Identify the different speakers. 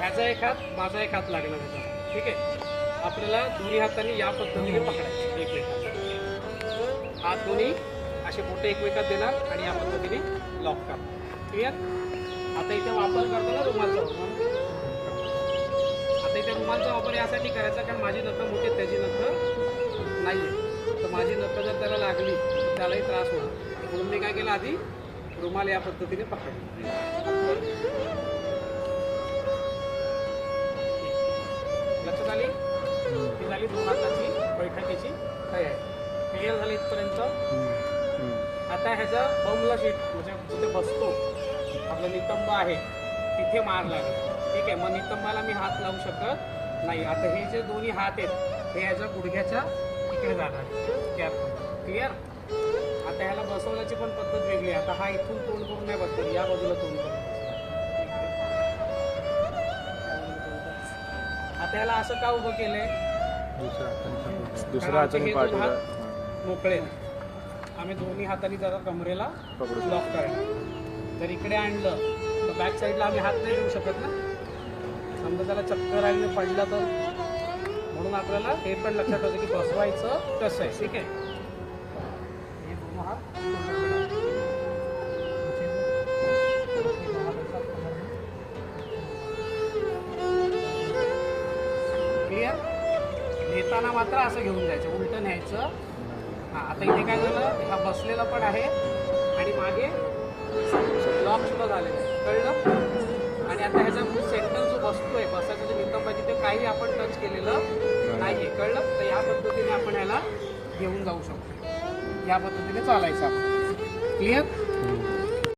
Speaker 1: ह्याचा एक हात माझा एक हात लागला त्याचा, ठीक आहे. आपल्याला दोन्ही हातांनी या पद्धतीने पकडायचे एकमेकांना. हात दोन्ही असे बोटे एकमेकात देणार आणि या पद्धतीने लॉक करणार. क्लिअर. आता इथे वापर करतो ना रुमालचा. आता इथे रुमालचा वापर यासाठी करायचा कारण माझी नखं मोठी आहेत, त्याची नखं नाही आहे. तर माझी नखं जर त्याला लागली तर त्यालाही त्रास होणार. म्हणून मी काय केलं, आधी रुमाल या पद्धतीने पकडला. लक्षात आली. ही झाली 2 हाताची बैठकीची तयारी. क्लिअर झाली इथपर्यंत. आता ह्याचा बमला शीट म्हणजे जिथे बसतो आपला नितंब आहे तिथे मार लागेल, ठीक आहे. मग नितंबाला मी हात लावू शकत नाही. आता हे जे दोन्ही हात आहेत हे ह्याच्या गुडघ्याच्या इकडे जाणार. क्लिअर. आता ह्याला बसवण्याची पण पद्धत वेगळी आहे. आता हा इथून तोंड करून नाही बसतो, या बाजूला तोंड करून. आता ह्याला असं का उभं केलंय,
Speaker 2: दुसऱ्या हाताने
Speaker 1: मोकळे. आम्ही दोन्ही हातांनी जरा कमरेला लॉक करायला. जर इकडे आणलं तर बॅक साईडला आम्ही हात नाही देऊ शकत ना. समजा त्याला चक्कर आली पडला तर. म्हणून आपल्याला हे पण लक्षात होतं की बसवायचं कसं आहे, ठीक आहे. हे दोन हात क्लिअर. नेताना मात्र असं घेऊन जायचं, उलटं न्यायचं. हां, आता इथे काय झालं, हा बसलेला पण आहे आणि मागे लॉक सुद्धा झालेलं आहे, कळलं. आणि आता ह्याचा सेंटर जो बसतोय, बसायचं जे नितंब आहे तिथे काही आपण टच केलेलं नाही आहे, कळलं. तर या पद्धतीने आपण ह्याला घेऊन जाऊ शकतो. या पद्धतीने चालायचं आपण. क्लिअर.